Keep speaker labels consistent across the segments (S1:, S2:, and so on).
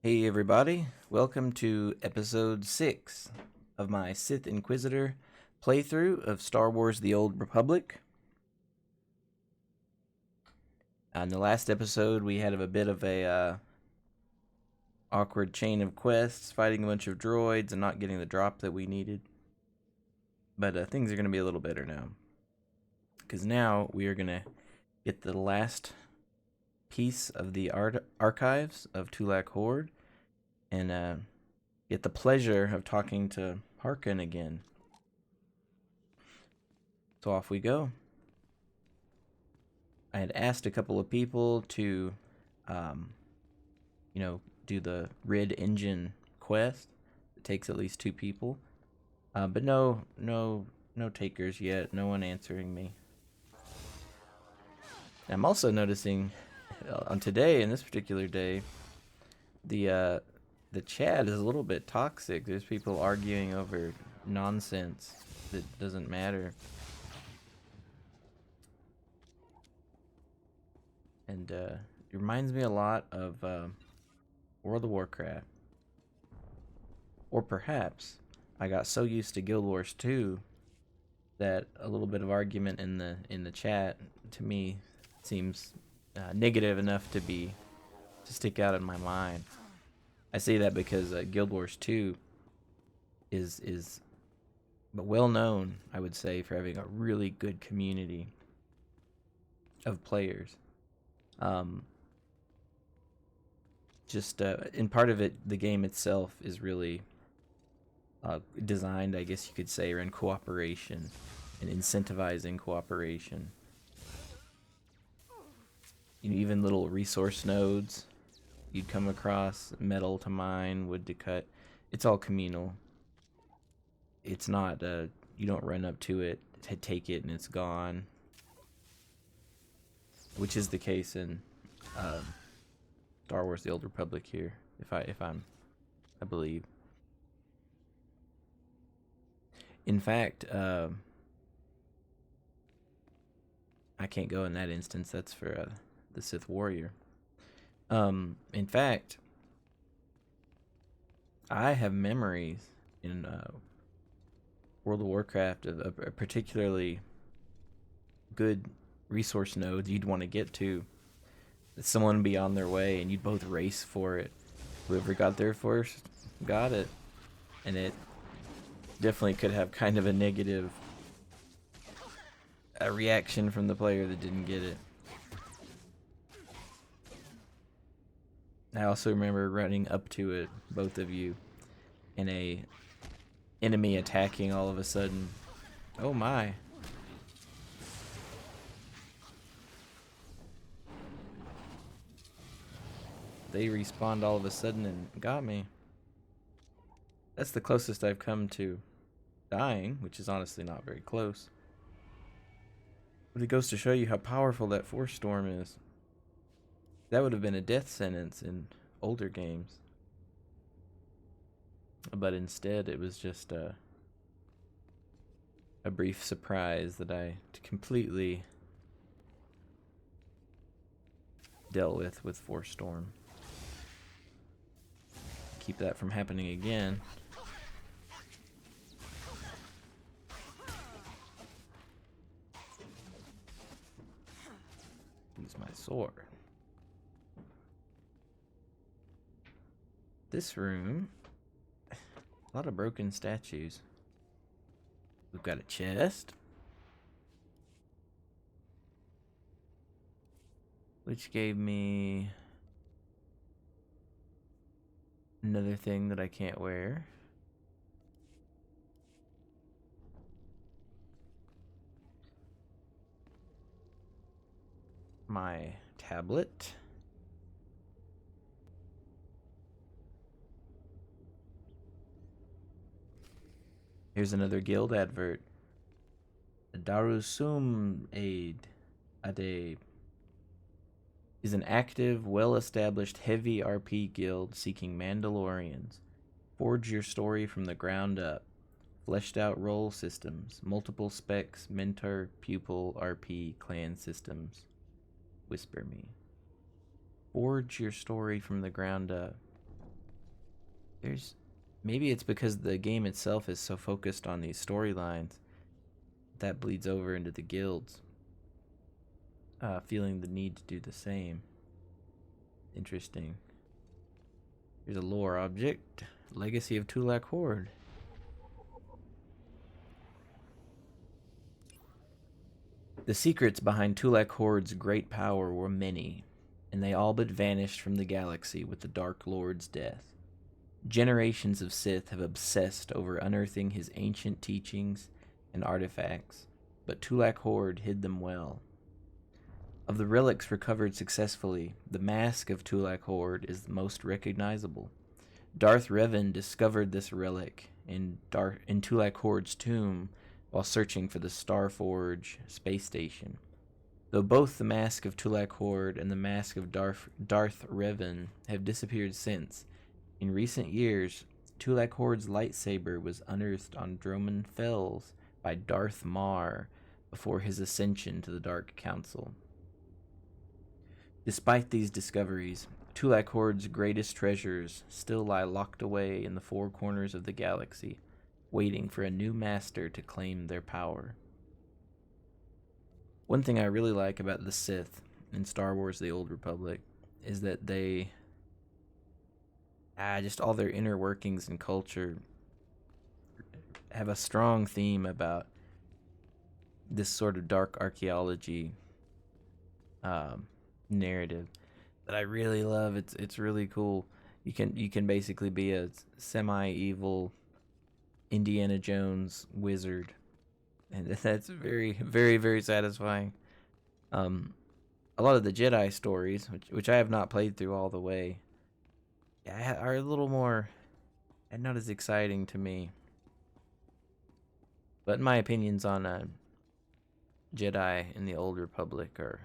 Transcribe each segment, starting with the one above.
S1: Hey everybody, welcome to episode 6 of my Sith Inquisitor playthrough of Star Wars The Old Republic. In the last episode we had a bit of a awkward chain of quests, fighting a bunch of droids and not getting the drop that we needed. But things are going to be a little better now. Because now we are going to get the last piece of the archives of Tulak Horde and get the pleasure of talking to Harkin again. So off we go. I had asked a couple of people to, do the Rid Engine quest. It takes at least 2 people, but no takers yet. No one answering me. And I'm also noticing on today, in this particular day, the chat is a little bit toxic. There's people arguing over nonsense that doesn't matter. And it reminds me a lot of World of Warcraft. Or perhaps I got so used to Guild Wars 2 that a little bit of argument in the chat to me seems negative enough to stick out in my mind. I say that because Guild Wars 2 is well known, I would say, for having a really good community of players. In part of it, the game itself is really designed, I guess you could say, around cooperation and incentivizing cooperation. Even little resource nodes you'd come across, metal to mine, wood to cut, it's all communal. It's not, you don't run up to it, take it, and it's gone. Which is the case in Star Wars: The Old Republic here, I believe. In fact, I can't go in that instance. That's for the Sith Warrior. In fact, I have memories in World of Warcraft of a particularly good resource nodes you'd want to get to. Someone would be on their way and you'd both race for it. Whoever got there first got it. And it definitely could have kind of a negative reaction from the player that didn't get it. I also remember running up to it, both of you, and a enemy attacking all of a sudden. Oh my. They respawned all of a sudden and got me. That's the closest I've come to dying, which is honestly not very close. But it goes to show you how powerful that Force Storm is. That would have been a death sentence in older games. But instead, it was just a brief surprise that I completely dealt with Force Storm. Keep that from happening again. Use my sword. This room, a lot of broken statues. We've got a chest, which gave me another thing that I can't wear. My tablet. Here's another guild advert. The Darusum Ade is an active, well-established heavy RP guild seeking Mandalorians. Forge your story from the ground up. Fleshed out role systems, multiple specs, mentor, pupil, RP, clan systems. Whisper me. Forge your story from the ground up. There's maybe it's because the game itself is so focused on these storylines that bleeds over into the guilds, feeling the need to do the same. Interesting. Here's a lore object. Legacy of Tulak Horde. The secrets behind Tulak Horde's great power were many, and they all but vanished from the galaxy with the Dark Lord's death. Generations of Sith have obsessed over unearthing his ancient teachings and artifacts, but Tulak Horde hid them well. Of the relics recovered successfully, the mask of Tulak Horde is the most recognizable. Darth Revan discovered this relic in Tulak Horde's tomb while searching for the Starforge space station. Though both the mask of Tulak Horde and the mask of Darth Revan have disappeared since, in recent years, Tulak Horde's lightsaber was unearthed on Droman Fells by Darth Mar before his ascension to the Dark Council. Despite these discoveries, Tulak Horde's greatest treasures still lie locked away in the four corners of the galaxy, waiting for a new master to claim their power. One thing I really like about the Sith in Star Wars The Old Republic is that they just all their inner workings and culture have a strong theme about this sort of dark archaeology narrative that I really love. It's really cool. You can basically be a semi-evil Indiana Jones wizard, and that's very, very, very satisfying. A lot of the Jedi stories, which I have not played through all the way, are a little more and not as exciting to me. But my opinions on Jedi in the Old Republic are,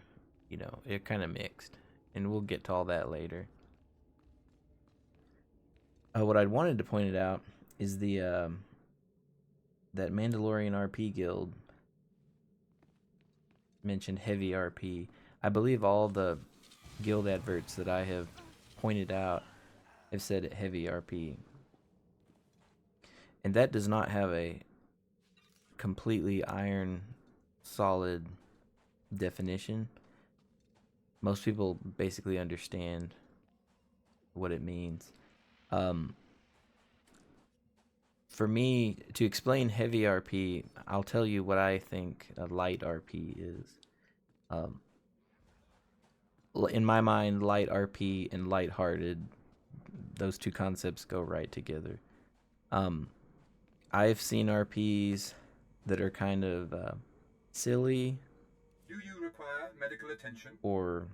S1: they're kind of mixed, and we'll get to all that later. What I wanted to point it out is the that Mandalorian RP guild mentioned heavy RP. I believe all the guild adverts that I have pointed out have said heavy RP. And that does not have a completely iron solid definition. Most people basically understand what it means. For me, to explain heavy RP, I'll tell you what I think a light RP is. In my mind, light RP and lighthearted, those two concepts go right together. I've seen RPs that are kind of silly.
S2: Do you require medical attention?
S1: Or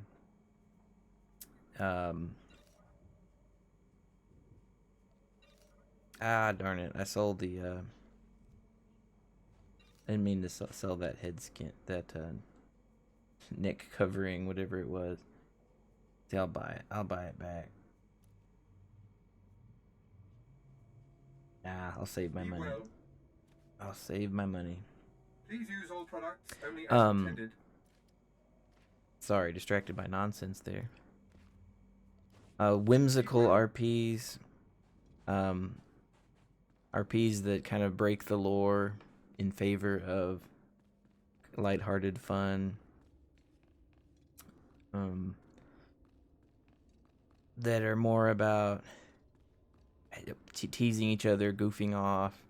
S1: darn it! I sold the. I didn't mean to sell that head skin, that neck covering, whatever it was. See, I'll buy it. I'll buy it back. Nah, I'll save my money. I'll save my money.
S2: Please use all products only as intended.
S1: Sorry, distracted by nonsense there. Whimsical RPs. RPs that kind of break the lore in favor of lighthearted fun. That are more about teasing each other, goofing off.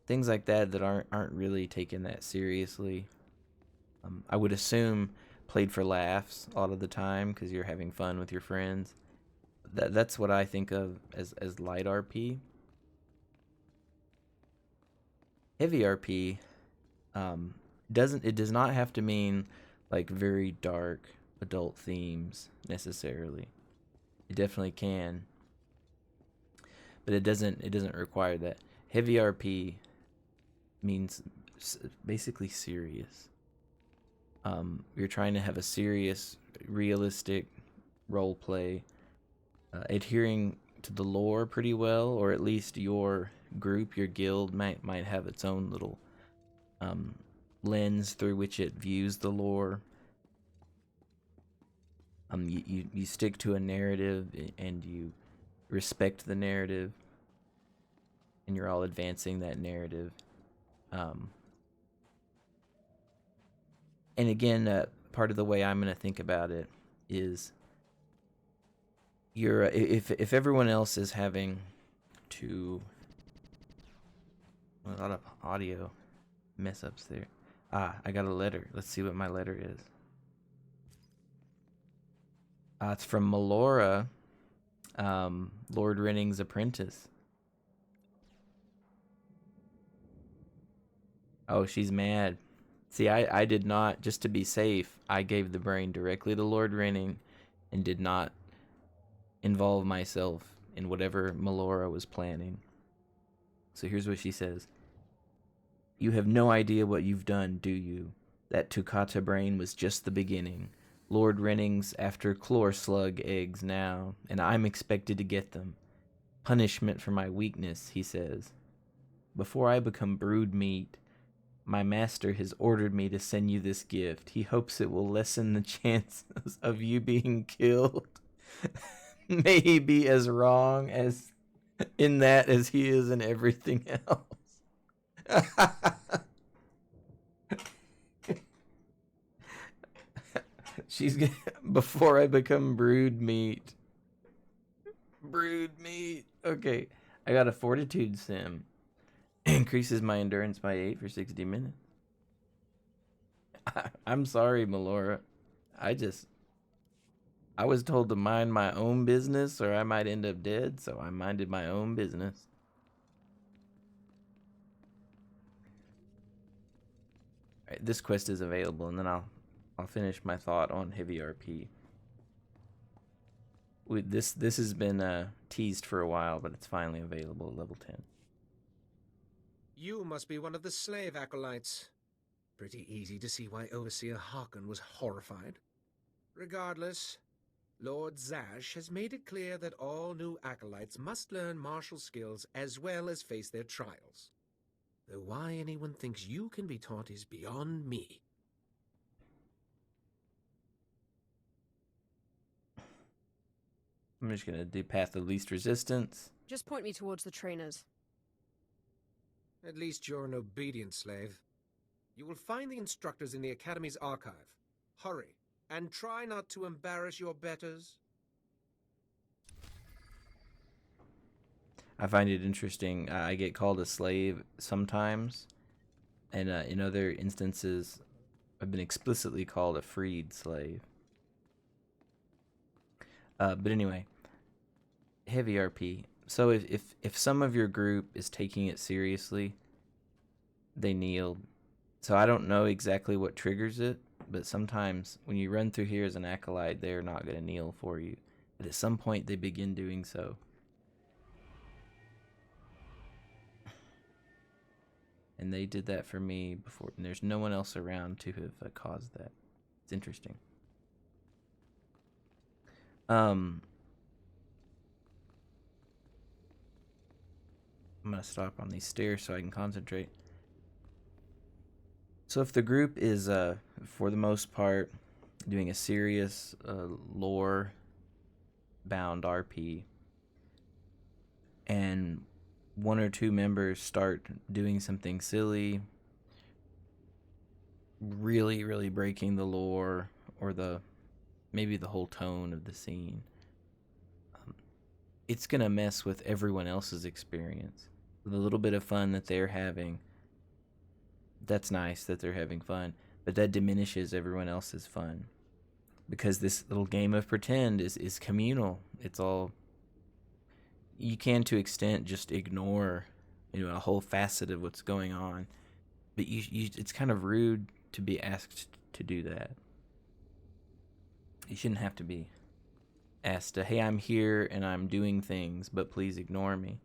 S1: Things like that aren't really taken that seriously. I would assume played for laughs a lot of the time because you're having fun with your friends. That's what I think of as light RP. Heavy RP does not have to mean like very dark adult themes necessarily. It definitely can, but it doesn't require that. Heavy RP means basically serious. You're trying to have a serious, realistic role play, adhering to the lore pretty well, or at least your group, your guild might have its own little lens through which it views the lore. You stick to a narrative and you respect the narrative, and you're all advancing that narrative. And again, part of the way I'm going to think about it is you're if everyone else is having to a lot of audio mess ups there. I got a letter. Let's see what my letter is. It's from Melora, Lord Renning's apprentice. Oh, she's mad. See, I did not, just to be safe, I gave the brain directly to Lord Renning and did not involve myself in whatever Melora was planning. So here's what she says. You have no idea what you've done, do you? That Tukata brain was just the beginning. Lord Renning's after chlor slug eggs now, and I'm expected to get them. Punishment for my weakness, he says. Before I become brood meat, my master has ordered me to send you this gift. He hopes it will lessen the chances of you being killed. May he be as wrong as in that as he is in everything else. She's gonna, before I become brood meat. Brood meat. Okay, I got a fortitude sim. Increases my endurance by 8 for 60 minutes. I'm sorry, Melora. I was told to mind my own business or I might end up dead, so I minded my own business. Alright, this quest is available, and then I'll finish my thought on heavy RP. This has been teased for a while, but it's finally available at level 10.
S3: You must be one of the slave acolytes. Pretty easy to see why Overseer Harkin was horrified. Regardless, Lord Zash has made it clear that all new acolytes must learn martial skills as well as face their trials. Though why anyone thinks you can be taught is beyond me.
S1: I'm just gonna do path of least resistance.
S4: Just point me towards the trainers.
S3: At least you're an obedient slave. You will find the instructors in the Academy's archive. Hurry, and try not to embarrass your betters.
S1: I find it interesting. I get called a slave sometimes, and in other instances, I've been explicitly called a freed slave. But anyway, heavy RP. So if some of your group is taking it seriously, they kneel. So I don't know exactly what triggers it, but sometimes when you run through here as an acolyte, they're not going to kneel for you. But at some point, they begin doing so. And they did that for me before, and there's no one else around to have caused that. It's interesting. I'm gonna stop on these stairs so I can concentrate. So if the group is, for the most part, doing a serious lore-bound RP, and one or two members start doing something silly, really, really breaking the lore, or maybe the whole tone of the scene, it's gonna mess with everyone else's experience. The little bit of fun that they're having, that's nice that they're having fun, but that diminishes everyone else's fun. Because this little game of pretend is communal. It's all, you can to extent just ignore, a whole facet of what's going on. But it's kind of rude to be asked to do that. You shouldn't have to be asked to, hey, I'm here and I'm doing things, but please ignore me.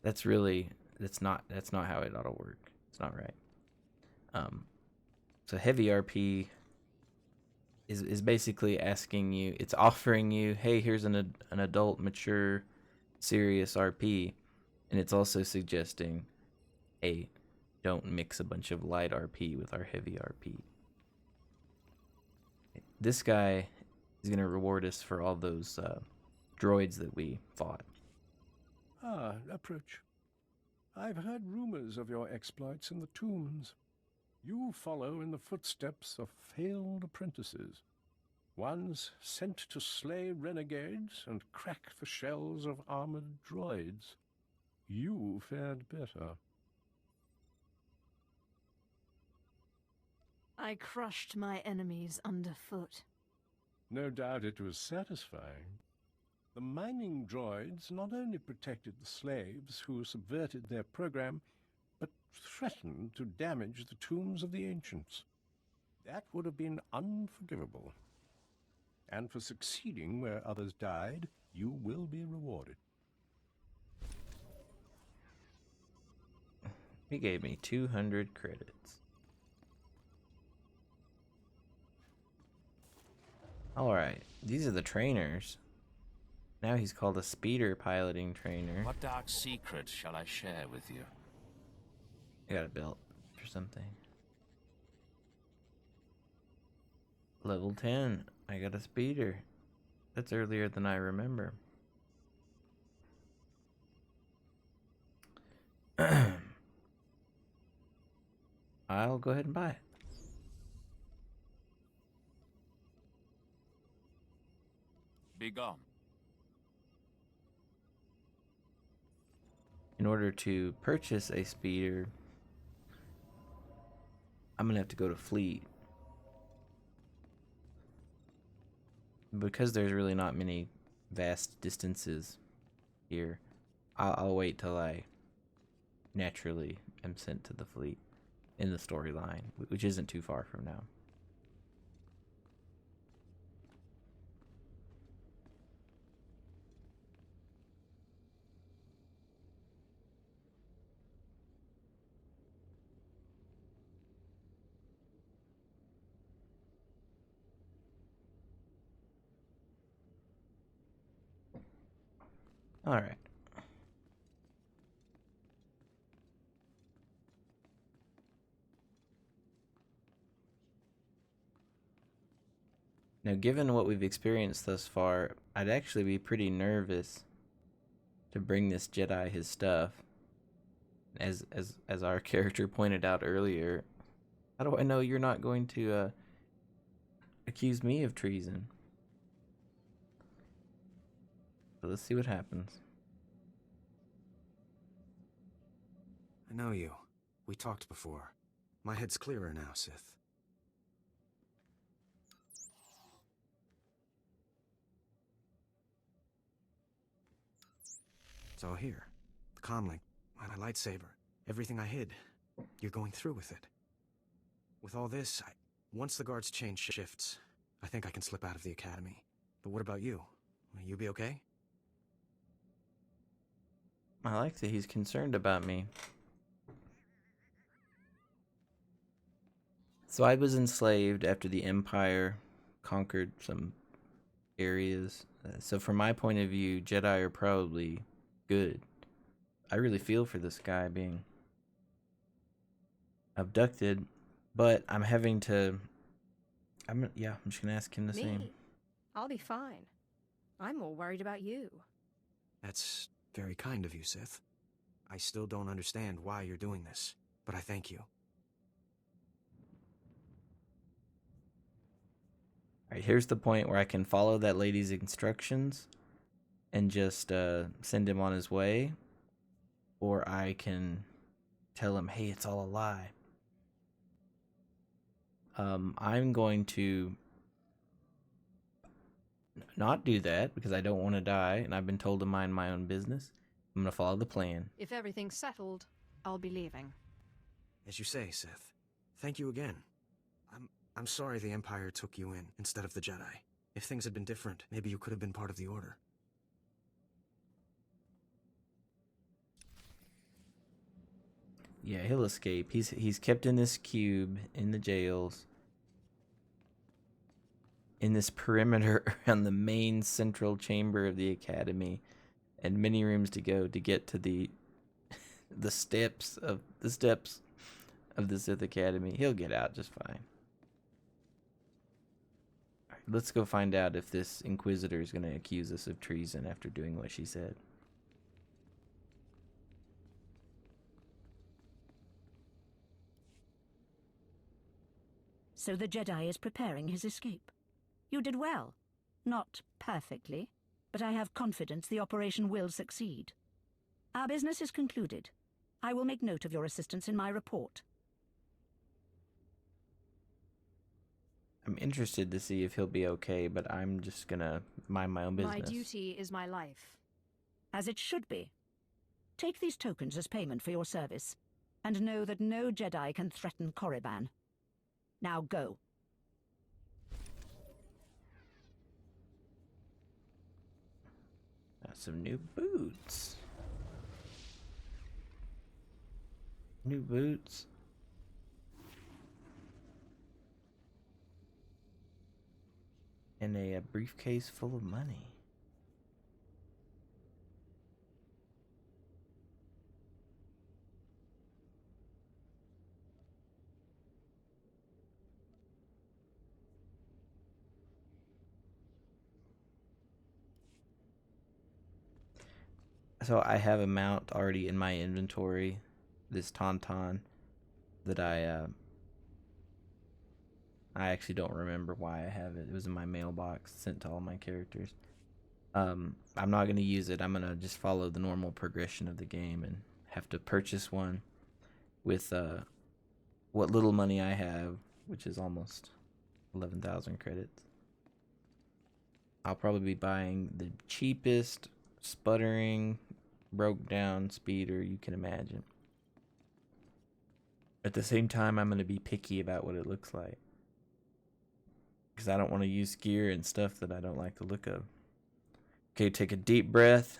S1: That's not how it ought to work. It's not right. So heavy RP is basically asking you, it's offering you, hey, here's an adult, mature, serious RP, and it's also suggesting, hey, don't mix a bunch of light RP with our heavy RP. This guy is going to reward us for all those droids that we fought.
S5: Ah, approach. I've heard rumors of your exploits in the tombs. You follow in the footsteps of failed apprentices, ones sent to slay renegades and crack the shells of armored droids. You fared better.
S4: I crushed my enemies underfoot.
S5: No doubt it was satisfying. The mining droids not only protected the slaves who subverted their program, but threatened to damage the tombs of the ancients. That would have been unforgivable. And for succeeding where others died, you will be rewarded.
S1: He gave me 200 credits. Alright, these are the trainers. Now he's called a speeder piloting trainer.
S6: What dark secret shall I share with you?
S1: I got a belt or something. Level 10. I got a speeder. That's earlier than I remember. I'll go ahead and buy it.
S6: Be gone.
S1: In order to purchase a speeder, I'm gonna have to go to Fleet. Because there's really not many vast distances here, I'll wait till I naturally am sent to the Fleet in the storyline, which isn't too far from now. All right. Now, given what we've experienced thus far, I'd actually be pretty nervous to bring this Jedi his stuff. As our character pointed out earlier, how do I know you're not going to accuse me of treason? So let's see what happens.
S7: I know you. We talked before. My head's clearer now, Sith. It's all here. The comlink, my lightsaber, everything I hid. You're going through with it. With all this, once the guards change shifts, I think I can slip out of the academy. But what about you? Will you be okay?
S1: I like that he's concerned about me. So I was enslaved after the Empire conquered some areas. So from my point of view, Jedi are probably good. I really feel for this guy being abducted, but I'm having to... I'm just gonna ask him the same.
S4: Me? I'll be fine. I'm more worried about you.
S7: That's very kind of you, Sith. I still don't understand why you're doing this, but I thank you.
S1: Alright, here's the point where I can follow that lady's instructions and just send him on his way, or I can tell him, hey, it's all a lie. I'm going to not do that because I don't want to die, and I've been told to mind my own business. I'm going to follow the plan.
S4: If everything's settled, I'll be leaving.
S7: As you say, Sith. Thank you again. I'm sorry the Empire took you in instead of the Jedi. If things had been different, maybe you could have been part of the Order.
S1: Yeah, he'll escape. He's kept in this cube in the jails, in this perimeter around the main central chamber of the academy, and many rooms to go to get to the steps of the Sith Academy. He'll get out just fine. All right, let's go find out if this Inquisitor is going to accuse us of treason after doing what she said.
S8: So the Jedi is preparing his escape. You did well. Not perfectly, but I have confidence the operation will succeed. Our business is concluded. I will make note of your assistance in my report.
S1: I'm interested to see if he'll be okay, but I'm just gonna mind my own business.
S4: My duty is my life.
S8: As it should be. Take these tokens as payment for your service, and know that no Jedi can threaten Korriban. Now go.
S1: Got some new boots. New boots. And a briefcase full of money. So I have a mount already in my inventory, this Tauntaun, that I actually don't remember why I have it. It was in my mailbox, sent to all my characters. I'm not going to use it. I'm going to just follow the normal progression of the game and have to purchase one with what little money I have, which is almost 11,000 credits. I'll probably be buying the cheapest, sputtering, broke down speeder you can imagine. At the same time, I'm going to be picky about what it looks like, because I don't want to use gear and stuff that I don't like the look of. Okay, take a deep breath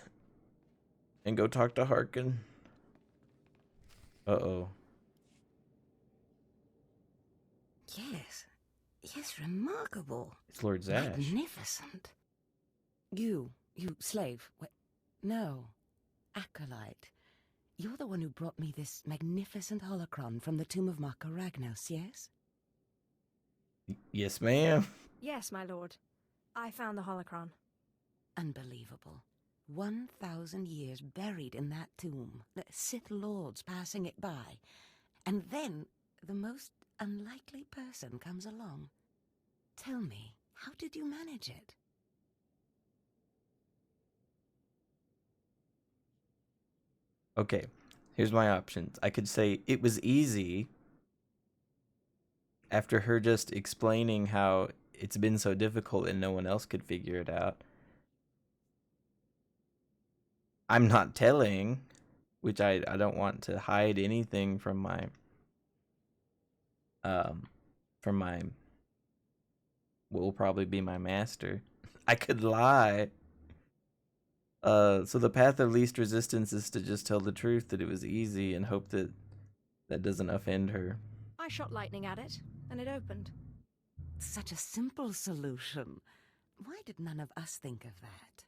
S1: and go talk to Harkin. Uh-oh.
S9: Yes, remarkable.
S1: It's Lord Zash.
S9: Magnificent. You slave. No, acolyte. You're the one who brought me this magnificent holocron from the tomb of Marka Ragnos, yes?
S1: Yes, ma'am.
S4: Yes, my lord. I found the holocron.
S9: Unbelievable. 1,000 years buried in that tomb, the Sith Lords passing it by, and then the most unlikely person comes along. Tell me, how did you manage it?
S1: Okay, here's my options. I could say it was easy after her just explaining how it's been so difficult and no one else could figure it out. I'm not telling, which I don't want to hide anything from my what will probably be my master. I could lie. So the path of least resistance is to just tell the truth that it was easy and hope that that doesn't offend her.
S4: I shot lightning at it, and it opened.
S9: Such a simple solution. Why did none of us think of that?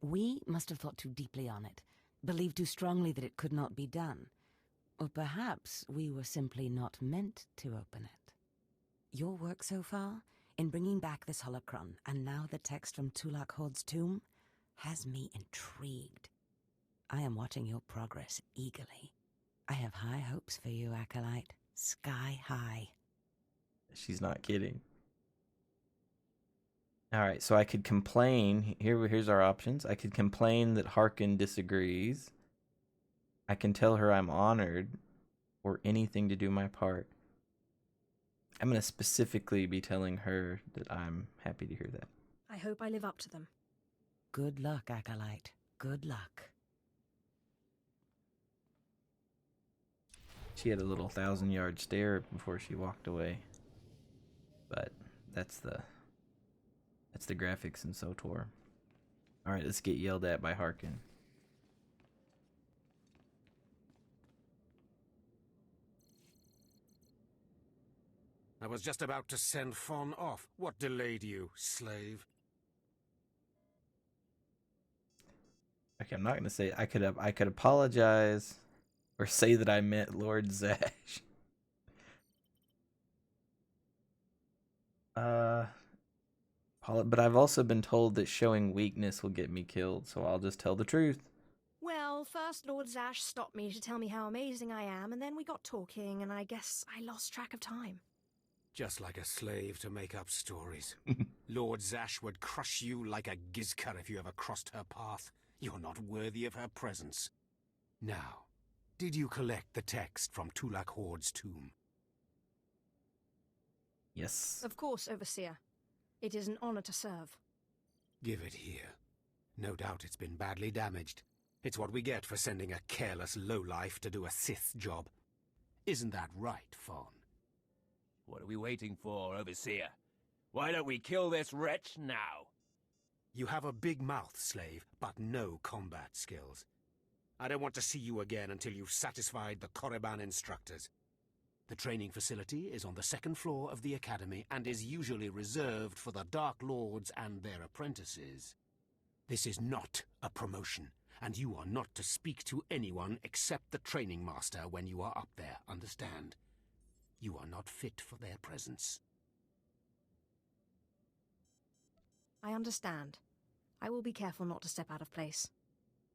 S9: We must have thought too deeply on it, believed too strongly that it could not be done. Or perhaps we were simply not meant to open it. Your work so far, in bringing back this holocron, and now the text from Tulak Hod's tomb, has me intrigued. I am watching your progress eagerly. I have high hopes for you, acolyte. Sky high.
S1: She's not kidding. Alright, so I could complain. Here's our options. I could complain that Harkin disagrees. I can tell her I'm honored, or anything to do my part. I'm going to specifically be telling her that I'm happy to hear that.
S4: I hope I live up to them.
S9: Good luck, acolyte. Good luck.
S1: She had a little 1,000-yard stare before she walked away. But that's the graphics in SOTOR. Alright, let's get yelled at by Harkin.
S3: I was just about to send Fon off. What delayed you, slave?
S1: Okay, I'm not gonna say I could apologize or say that I meant Lord Zash. But I've also been told that showing weakness will get me killed, so I'll just tell the truth.
S4: Well, first Lord Zash stopped me to tell me how amazing I am, and then we got talking, and I guess I lost track of time.
S3: Just like a slave to make up stories. Lord Zash would crush you like a gizka if you ever crossed her path. You're not worthy of her presence. Now, did you collect the text from Tulak Horde's tomb?
S1: Yes.
S4: Of course, Overseer. It is an honor to serve.
S3: Give it here. No doubt it's been badly damaged. It's what we get for sending a careless lowlife to do a Sith job. Isn't that right, Fawn?
S10: What are we waiting for, Overseer? Why don't we kill this wretch now?
S3: You have a big mouth, slave, but no combat skills. I don't want to see you again until you've satisfied the Korriban instructors. The training facility is on the second floor of the Academy and is usually reserved for the Dark Lords and their apprentices. This is not a promotion, and you are not to speak to anyone except the training master when you are up there, understand? You are not fit for their presence.
S4: I understand. I will be careful not to step out of place.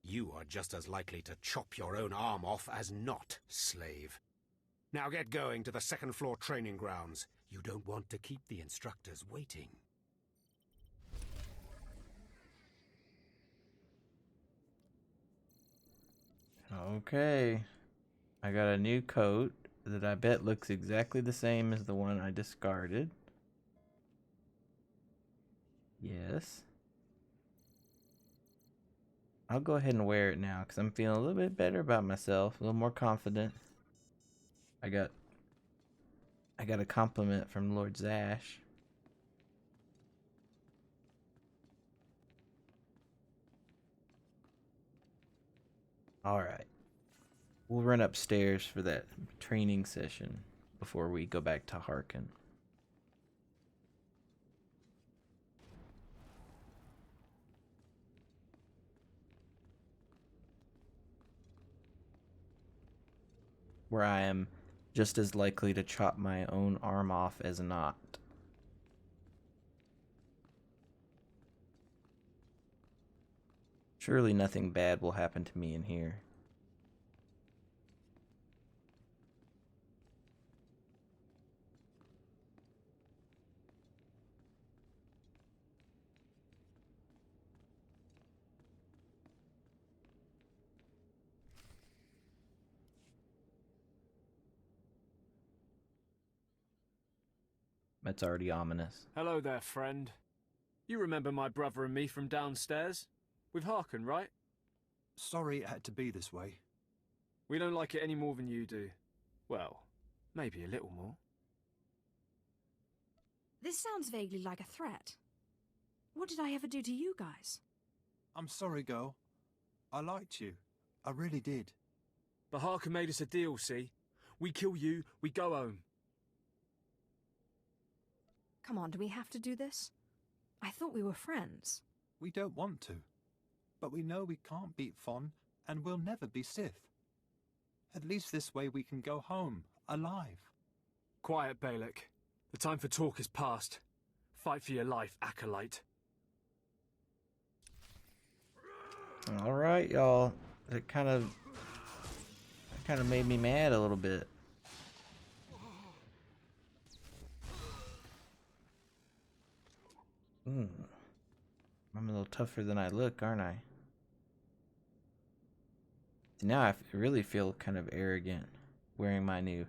S3: You are just as likely to chop your own arm off as not, slave. Now get going to the second floor training grounds. You don't want to keep the instructors waiting.
S1: Okay. I got a new coat that I bet looks exactly the same as the one I discarded. Yes. I'll go ahead and wear it now because I'm feeling a little bit better about myself, a little more confident. I got a compliment from Lord Zash. Alright. We'll run upstairs for that training session before we go back to Harkin. Where I am just as likely to chop my own arm off as not. Surely nothing bad will happen to me in here. That's already ominous.
S11: Hello there, friend. You remember my brother and me from downstairs? With Harkin, right?
S12: Sorry it had to be this way.
S11: We don't like it any more than you do. Well, maybe a little more.
S4: This sounds vaguely like a threat. What did I ever do to you guys?
S12: I'm sorry, girl. I liked you. I really did.
S11: But Harkin made us a deal, see? We kill you, we go home.
S4: Come on, do we have to do this? I thought we were friends.
S12: We don't want to. But we know we can't beat Fon, and we'll never be Sith. At least this way we can go home, alive.
S11: Quiet, Balak. The time for talk is past. Fight for your life, acolyte.
S1: Alright, y'all. That kind of made me mad a little bit. I'm a little tougher than I look, aren't I? Now I really feel kind of arrogant wearing my new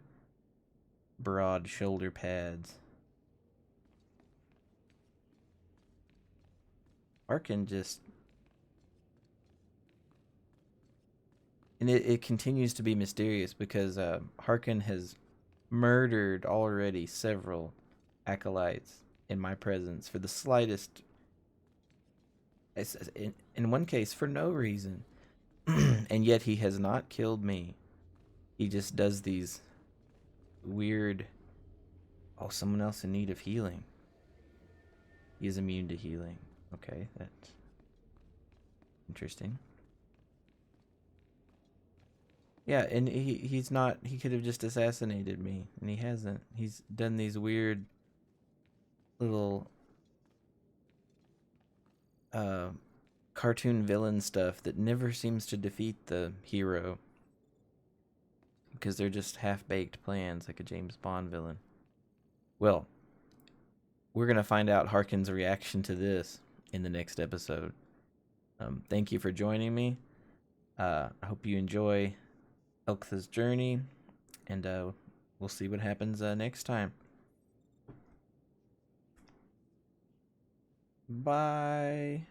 S1: broad shoulder pads. Harkin just... And it continues to be mysterious because Harkin has murdered already several acolytes in my presence for the slightest, in one case for no reason. And yet he has not killed me. He just does these weird, oh, someone else in need of healing. He is immune to healing. Okay, that's interesting. Yeah, and he's not, he could have just assassinated me, and he hasn't. He's done these weird little cartoon villain stuff that never seems to defeat the hero, because they're just half-baked plans like a James Bond villain. Well, we're going to find out Harkin's reaction to this in the next episode. Thank you for joining me. I hope you enjoy Elctha's journey, and we'll see what happens next time. Bye.